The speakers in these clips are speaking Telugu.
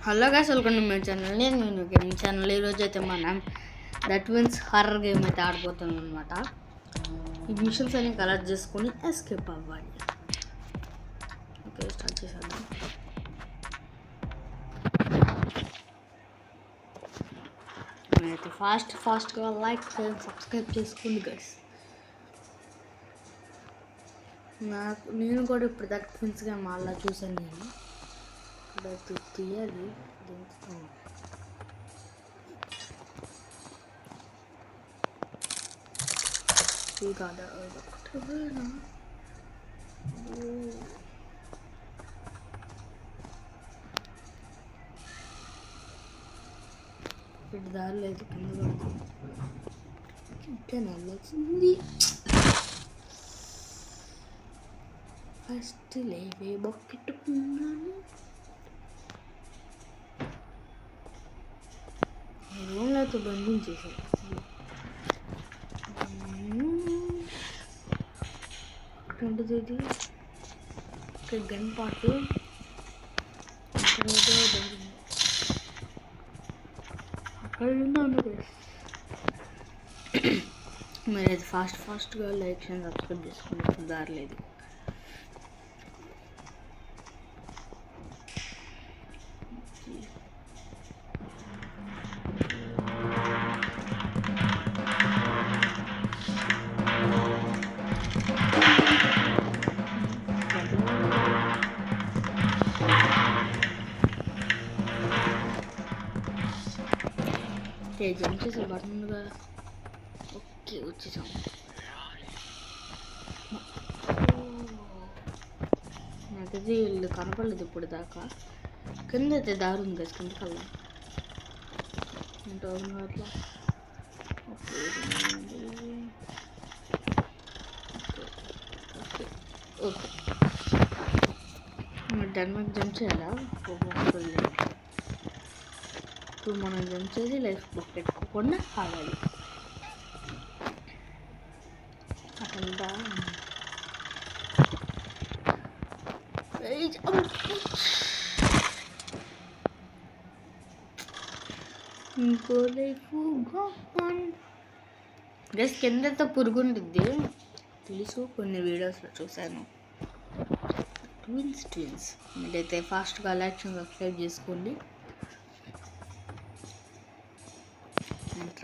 Hello guys, welcome to my channel. నేను గేమింగ్ ఛానల్. ఈరోజు అయితే మనం ద ట్విన్స్ హారర్ గేమ్ అయితే ఆడిపోతున్నాం అనమాట. ఈ మిషన్స్ అన్ని కలెక్ట్ చేసుకొని ఎస్కేప్ అవ్వాలి. ఓకే, స్టార్ట్ చేసేద్దాం. అయితే ఫాస్ట్గా లైక్ సబ్స్క్రైబ్ చేసుకోండి గైస్. నేను కూడా ఇప్పుడు దాకా ట్విన్స్గా మళ్ళీ చూసాను. నేను ఇక్కడ తీయాలి. కాదా ఇటు దారి లేదు, కింద పడుతుంది. నల్లొచ్చింది. ఫస్ట్ లేవే బొక్కెట్టుకున్నాను. రూమ్లతో బంధించేసాను. ఇది ఇక్కడ గన్ పాటు అక్కడ ఉన్నది. మరి అది ఫాస్ట్గా లైక్ అండ్ సబ్స్క్రైబ్ చేసుకునే దారి లేదు. జంప్ చేసి పడుతుందిగా. ఓకే, వచ్చేసాం. నాకైతే వీళ్ళు కనపడలేదు ఇప్పుడు దాకా. కింద అయితే దారి ఉంది కదా, కింద కల్లా అట్లా. ఓకే, దాని మీద జంప్ చేయాలా? ఇప్పుడు మనం జంప్ చేసి లైఫ్ బుక్ పెట్టుకోకుండా ఆగాలి. అట్లా ఇంకో లైఫ్ జస్ట్ కిందతో పురుగు ఉంటుంది తెలుసు, కొన్ని వీడియోస్లో చూశాను. ట్విన్స్ మీరైతే ఫాస్ట్గా లైక్ సబ్స్క్రైబ్ చేసుకోండి.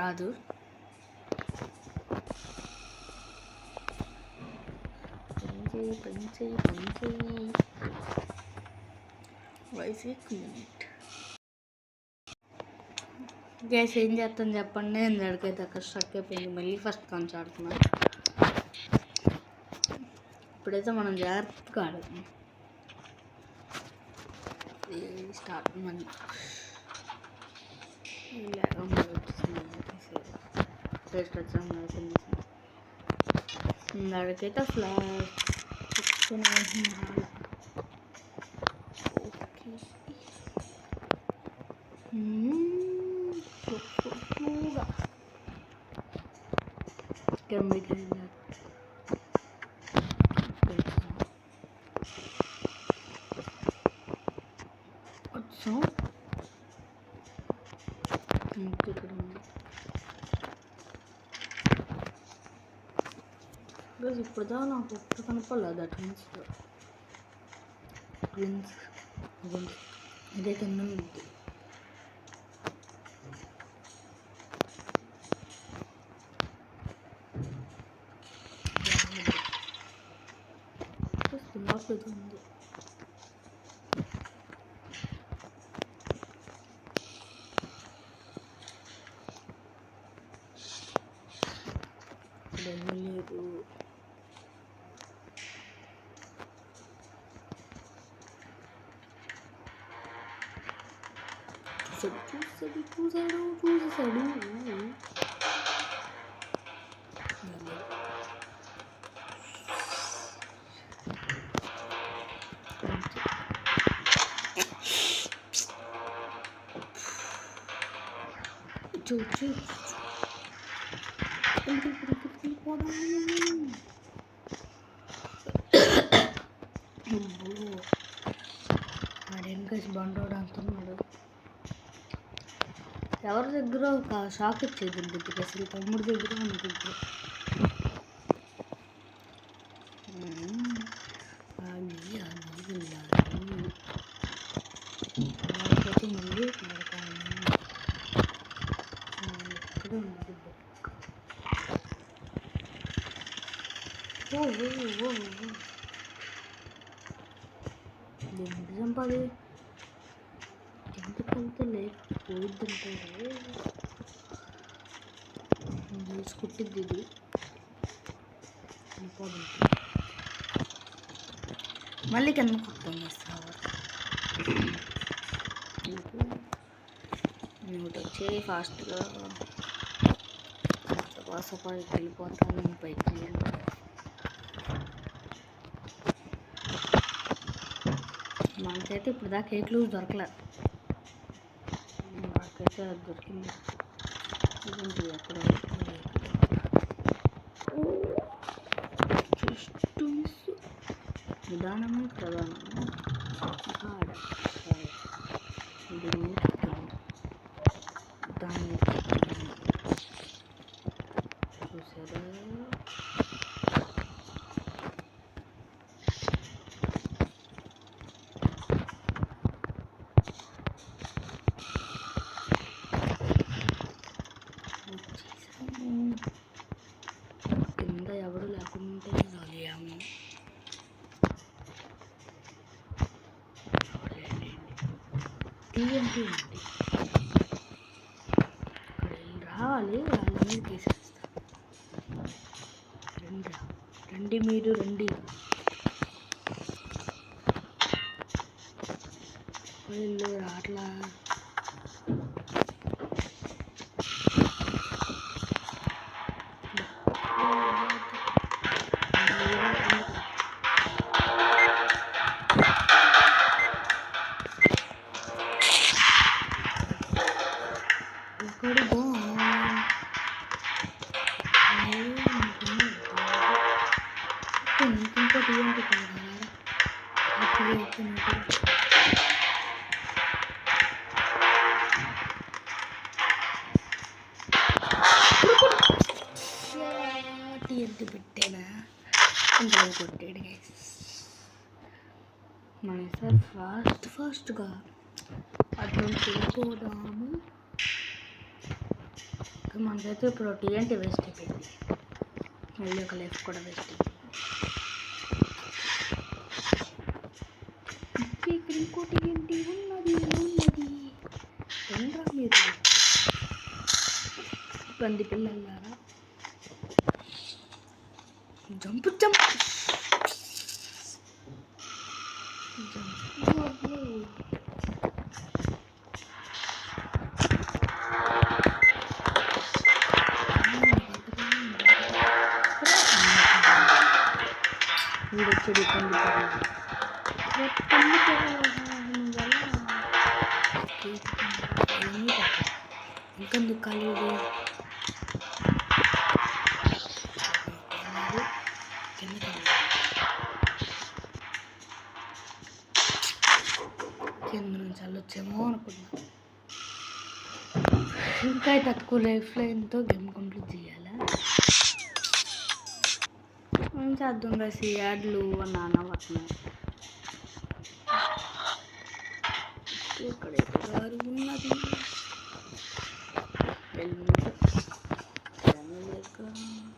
రాదు. పని గ్యాస్ ఏం చేస్తాను చెప్పండి. నేను అడిగైతే అక్కడ స్ట్రక్ అయిపోయింది. మళ్ళీ ఫస్ట్ కాన్స్ ఆడుతున్నా. ఇప్పుడైతే మనం జాగ్రత్తగా ఆడుతున్నాం. స్టార్ట్ మళ్ళీ అడిగైతే ఫ్లాష్ వచ్చాం. ఇక్కడ ఇప్పుడు దా నాకు ఒప్పుడు కనపడలేదు. ట్విన్స్ ఇదే కింద ఉంది. ఉంది. లేదు. చూసాడు. వాడేం కలిసి బండోడు అంటున్నాడు. ఎవరి దగ్గర ఒక షాక్ ఇచ్చేది ఉంటుంది అసలు తమ్ముడి దగ్గర మన దగ్గర లేకపోతే మళ్ళీ ఎక్కడ ఉంది సంపాది ఎందుకు వెళ్తే లేకపోయిద్దంటారు కుట్టిద్ది ఇది మళ్ళీ కింద కుట్టం చేస్తావు నువ్వు వచ్చి ఫాస్ట్గా సపాసపాకి వెళ్ళిపోతాను పైకి మనకైతే ఇప్పుడు దాకా కేక్ లూజ్ దొరకలే నాకైతే అది దొరికింది ఇదండి అక్కడ నిదానమే ప్రధానము దాన్ని చూసారా కింద ఎవరు లేకుంటే రాలేము టీఎంటీ ఉంది రావాలి వాళ్ళ మీద తీసేస్తా రండి మీరు రండి వీళ్ళు రాట్లా ఇంకోటి ఏంటి టీఎంటీ పెట్టానా ఇంకా కొట్టాడు మన సార్ ఫాస్ట్గా అటు వెళ్ళిపోదాము మనకైతే ఇప్పుడు టీఎంటీ వేస్ట్ అయిపోయింది మళ్ళీ ఒక లైఫ్ కూడా వేస్ట్ అయిపోయింది ఇక్కడ ఇంకోటి ఏంటి ఉన్నది ఏంట్రా మీరు పంది పిల్లలారా జంప్ వీడొచ్చాడు ఇంకెందుకు కాలేదు కింద నుంచి వెళ్ళొచ్చేమో అనుకున్నా ఇంకా తక్కువ లైఫ్ లైన్తో గేమ్ కంప్లీట్ చేయాలా చేద్దాం కలిసి యాడ్లు నాన్న వస్తున్నాయి ఇక్కడ దారి ఉన్నది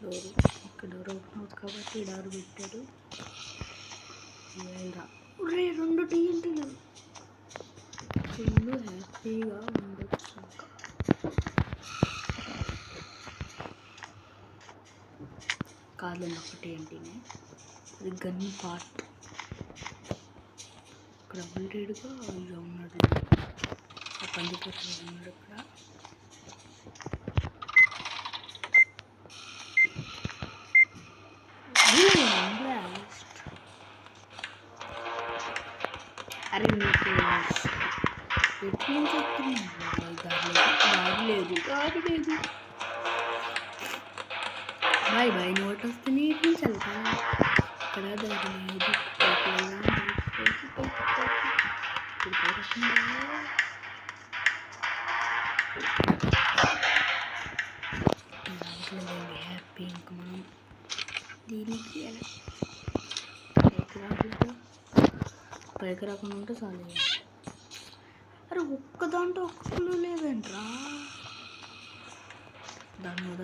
డోరు ఇక్కడ డోర్ ఓపెన్ అవుతుంది కాబట్టి డోర్ పెట్టారు రెండు టీఎంటీలు ఫుల్ హ్యాపీగా ఉండొచ్చు కాదండి ఒకటి ఏంటినే అది గన్ పార్ట్ ఇక్కడ బుల్డేడ్గా ఇలా ఉన్నాడు ఆ పందిపేటలో ఉన్నాడు ఇక్కడ బ్లాస్ట్ అరే మీకు ఎట్లా చెప్తున్నాను దారి లేదు బాయ్ నోట్ వస్తే నీటి నుంచి వెళ్తా ఇక్కడ దారి లేదు హ్యాపీ ఇంకా మనం దీనికి పైకి రాకుండా ఉంటే చాలు. అరే ఒక్క దాంట్లో ఒక్క క్లూ లేదంట్రా. దాని మీద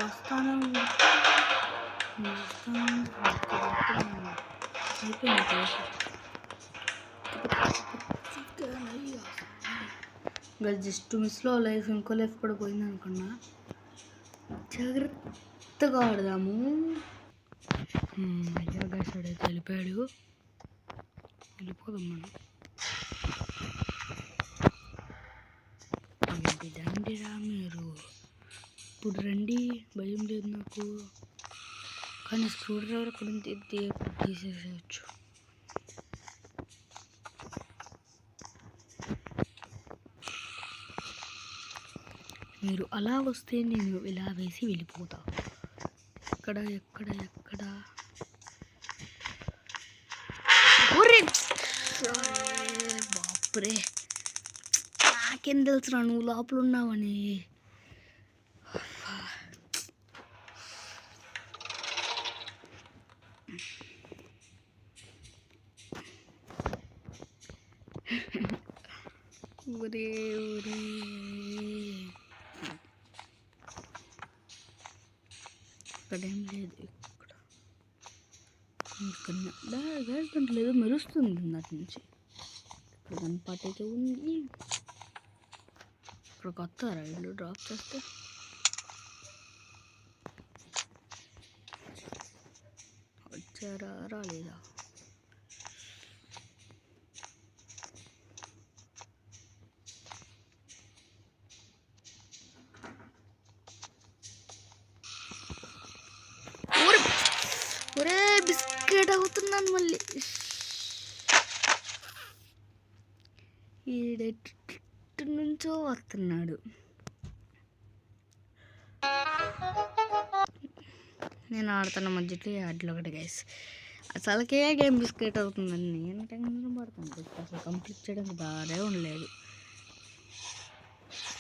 వస్తానే జస్ట్ మిస్లో లైఫ్ ఇంకో లైఫ్ కూడా పోయింది అనుకున్నా. జాగ్రత్తగా ఆడదాము. అయ్యా గసాడైతే వెళ్ళిపోయాడు. వెళ్ళిపోదాం మనం. రండిరా మీరు ఇప్పుడు రండి, భయం లేదు నాకు. కానీ స్క్రూ డ్రైవర్ అక్కడ తీసేసేయచ్చు. మీరు అలా వస్తే నేను ఇలా వేసి వెళ్ళిపోతా. ఎక్కడ ఎక్కడ ఎక్కడ బాపురే, నాకేం తెలుసురా నువ్వు లోపల ఉన్నావని. ఒరే ఒరే ఇక్కడేం లేదు. ఇక్కడ దాంట్లో ఏదో మెరుస్తుంది దాని నుంచి. ఇక్కడ కనపాటు అయితే ఉంది. ఇక్కడ కొత్త రైళ్ళు డ్రాప్ చేస్తే వచ్చారా రాలేదా? ఒరే బిస్కెట్ అవుతున్నాను మళ్ళీ. ఈడెట్టు నుంచో వస్తున్నాడు. నేను ఆడుతున్న మధ్యలో ఆటలు ఒకటి గైస్. అసలుకే గేమ్ బిస్కెట్ అవుతుందని నేను టెన్షన్ పడుతుంది. అసలు కంప్లీట్ చేయడానికి బాగా ఉండలేదు.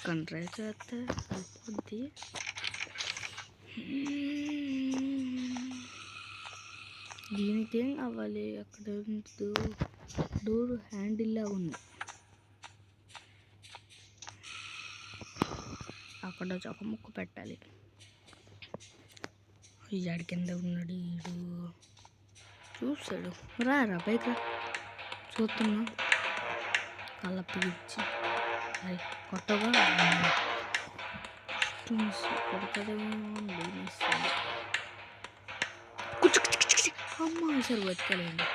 కానీ ట్రై చేస్తే అయిపోద్ది. దీనికి ఏం కావాలి? అక్కడ డోర్ హ్యాండిల్లా ఉంది. అక్కడ ఒక ముక్క పెట్టాలి. ఈయాడి కింద ఉన్నాడు. ఈడు చూస్తాడు. రా బైక్ రా, చూస్తున్నా. కళ్ళ పిలిచి అది కొట్టగా కొడతాడేమో. అమ్మ సరే బతకలేండి.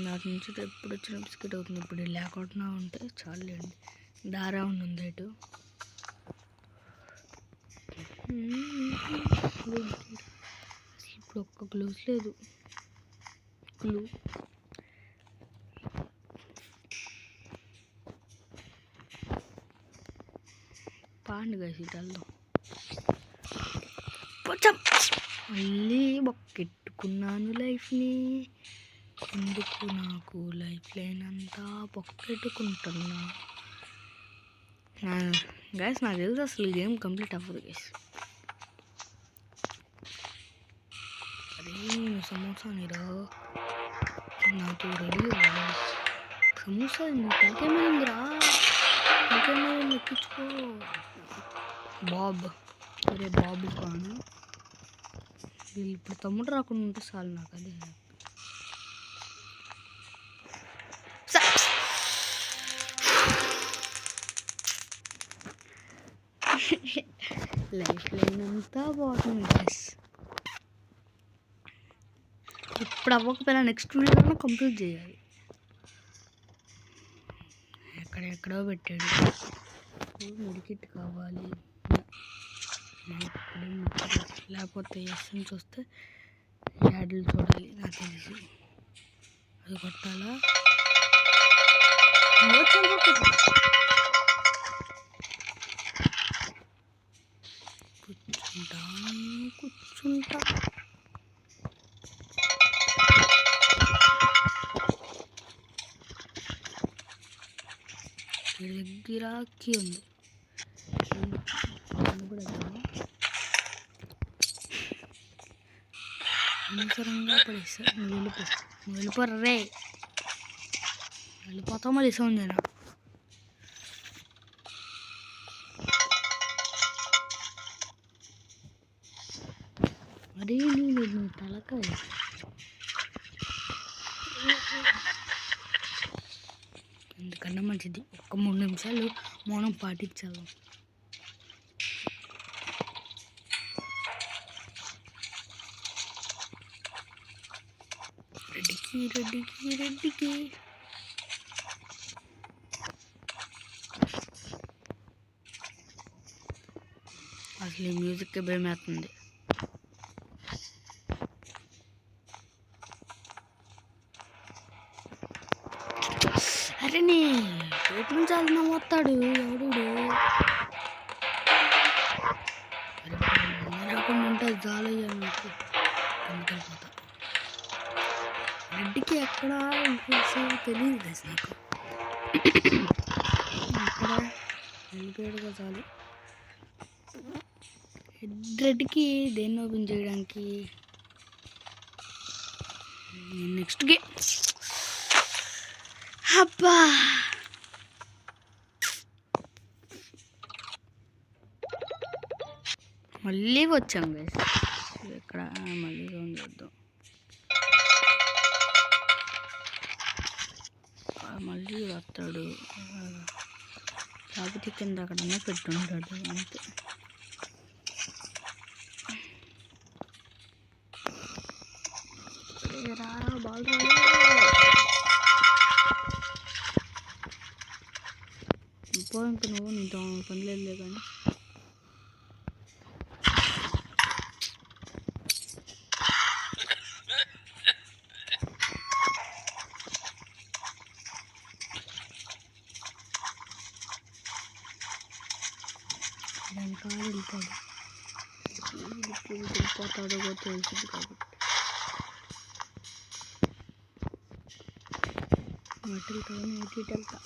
నాటి నుంచి ఎప్పుడు వచ్చిన బిస్కెట్ అవుతుంది. ఇప్పుడు లేకుండా ఉంటే చాలండి. దారా ఉంది ఇటు. అసలు ఇప్పుడు ఒక్క గ్లూస్ లేదు. గ్లూ పండుగ సీటల్లో మళ్ళీ బొక్కెట్టుకున్నాను లైఫ్ని. ఎందుకు నాకు లైఫ్ లేనంతా బొక్కెట్టుకుంటున్నా. గైస్ నాకు తెలుసు అసలు గేమ్ కంప్లీట్ అవ్వదు గైస్. అరే నేను సమోసా నీరా నాకు రెడీ. సమోసా తలకేమైందిరా? తలకేమైంది ఎక్కించుకో బాబ్. అరే బాబు కాను. వీళ్ళు ఇప్పుడు తమ్ముడు రాకుండా ఉంటే చాలు నాకు. అదే లైఫ్ లేనంతా బాగుంటుంది గైస్. ఇప్పుడు అవ్వకపోయినా నెక్స్ట్ వీడియోలో కంప్లీట్ చేయాలి. ఎక్కడెక్కడో పెట్టాడు. మెడికిట్ కావాలి. లేకపోతే ఎస్ఎన్స్ వస్తే యాడ్లు చూడాలి. నాకు తెలిసి అది కొట్టాలా? కూర్చుంటా. దగ్గర కీ ఉంది. అనవసరంగా పడేస్తా. నువ్వు వెళ్ళిపోరా రే. వెళ్ళిపోతావు మళ్ళీ సౌండ్ నేను. అరే నీ తలకాయ ఎందుకన్నా మంచిది ఒక్క 3 నిమిషాలు మౌనం పాటించాలి. రెడ్డికి అసలు ఈ మ్యూజిక్ భయమేస్తుంది. అరే నీ ఎటు నుంచి అన్న వస్తాడు ఎవడు రాకుండా ఉంటుంది. జాలయ్యా నాకు అందుకెళ్ళిపోతా. రెడ్డికి ఎక్కడ తెలియదు కదా నాకు. ఎక్కడ వెళ్ళిపోయాడుగా చాలు. రెడ్డికి దేన్ని ఓపెన్ చేయడానికి నెక్స్ట్ గేమ్. అబ్బా మళ్ళీ వచ్చాం గైస్. ఇక్కడ మళ్ళీ సౌండ్ చేద్దాం. మళ్ళీ వస్తాడు కాకపోతే కింద అక్కడన్నా పెట్టుంటాడు అంతే. రారా బాల్ పో ఇంక నువ్వు నీతో పని లేదులే. కానీ దాని కాదు వెళ్తాడు. వెళ్ళిపోతాడో కూడా తెలిసింది కాబట్టి వాటితో వెళ్తా.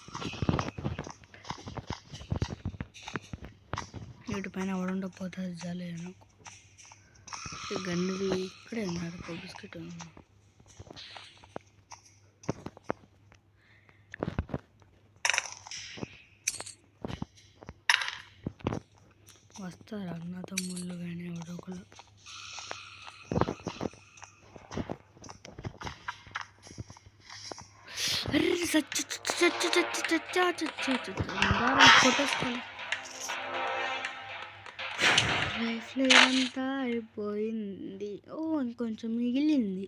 వీటి పైన ఎవడుండకపోతుంది జాలి నాకు. గన్నుది ఇక్కడే ఉన్నాడు బిస్కెట్. వస్తారు అన్న తమ్ముళ్ళు కానీ ఎవడో ఒకళ్ళు. లైఫ్లో ఇదంతా అయిపోయింది. ఓ ఇంకొంచెం మిగిలింది.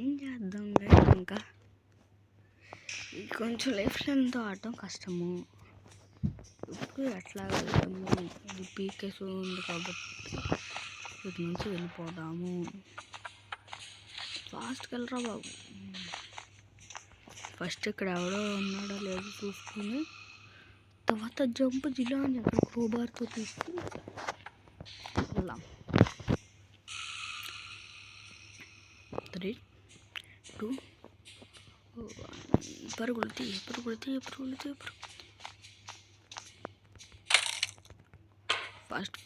ఏం చేద్దాం ఇంకా కొంచెం లైఫ్లో ఎంతో ఆడటం కష్టము. ఇప్పుడు ఎట్లా వెళ్తాము. ఇది పీకేసి ఉంది కాబట్టి ఇటు నుంచి వెళ్ళిపోదాము. ఫాస్ట్కి వెళ్ళరా బాబు. ఫస్ట్ ఇక్కడ ఎవడో ఉన్నాడో లేదో చూసుకుని తర్వాత జంప్ జిలా అని అక్కడ క్రోబార్తో తీసుకుని వెళ్దాం. 3, 2 పరుగులు ఫాస్ట్.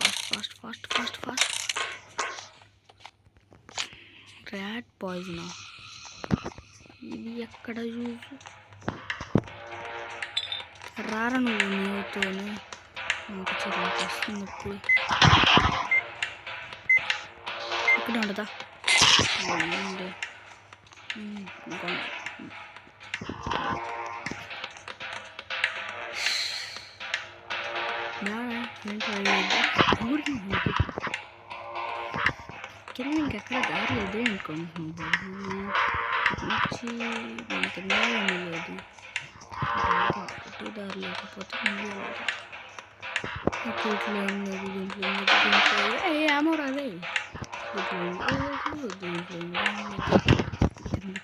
ర్యాట్ పాయిజన్ ఇది ఎక్కడ చూసు. రారా నువ్వు నీతోనే నాకు చిరాకు వస్తుంది. ఇప్పుడు ఇక్కడ ఉండదా కింద ఇంకెక్కడ దారి లేదే అనుకుంటున్నావు బాబు. వచ్చి దాని కింద ఏమీ లేదు. అటు దారి లేకపోతే ముందు లేదు. ఇట్లా ఏం లేదు. దీంట్లో ఏమో రాదే. దీంట్లో కిందకి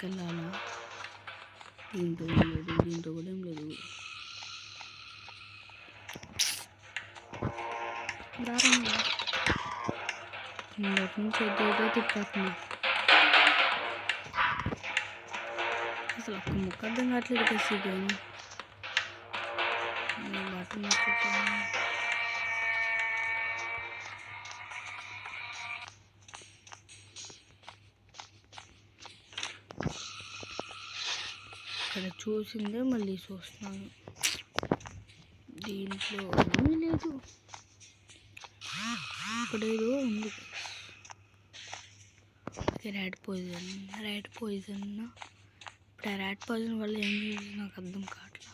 వెళ్ళాలా. దీంట్లో ఏం లేదు. దీంట్లో కూడా ఏం లేదు. దారంగా ఇందటి నుంచి ఏదో తిప్పేస్తున్నా. అసలు ఒక్క ముక్క అర్థం కావట్లేదు. కసి కానీ ఇక్కడ చూసిందే మళ్ళీ చూస్తున్నాను. దీంట్లో ఏమీ లేదు. ఇక్కడేదో ఉంది. ర్యాట్ పాయిజన్ ఇప్పుడు ఆ ర్యాట్ పాయిజన్ వల్ల ఏం చేసి నాకు అర్థం కావట్లేదు.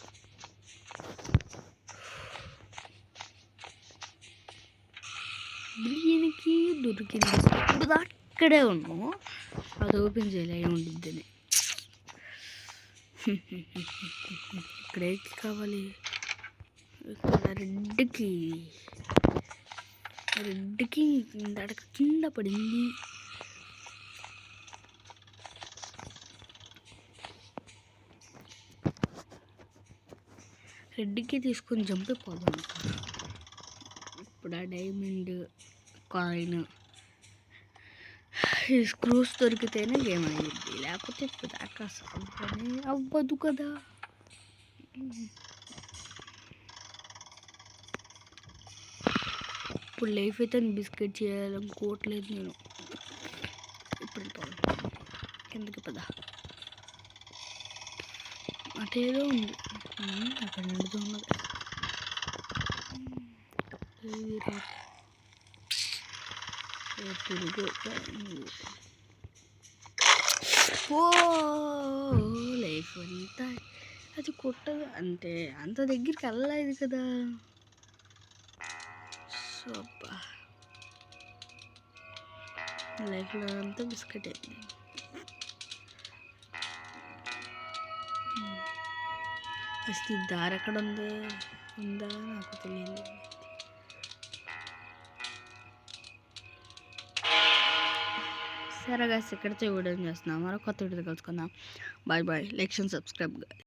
దీనికి దొరికింది. ఇప్పుడు అక్కడే ఉన్నాము. అది ఓపెన్ చేయలే ఉండిద్దని. ఇక్కడ ఏకి కావాలి. ఇక్కడ రెడ్కి అడక కింద పడింది. రెడ్కి తీసుకొని చంపిపోదాం. ఇప్పుడు ఆ డైమండ్ కాయిన్ ఈ స్క్రూస్ దొరికితేనే గేమ్ అయ్యింది, లేకపోతే ఇప్పుడు దాకా అవ్వదు కదా. ఇప్పుడు లైఫ్ అయితే బిస్కెట్ చేయాలనుకోవట్లేదు నేను. ఇప్పుడు కిందకి పదా అటేదో ఉంది. అక్కడ నడుతున్నది. ఓ లైఫ్ అంతా అది కొట్టదు అంటే అంత దగ్గరికి వెళ్ళలేదు కదా. సో లైఫ్లో అంతా బిస్కెట్ అయింది. అసలు ఈ దారి ఎక్కడ ఉందా నాకు తెలియదు. సరే గాయ్స్, ఇక్కడితో వీడియో చేస్తున్నాం. మరో కొత్త వీడియో కలుసుకుందాం. Bye bye. Like and subscribe.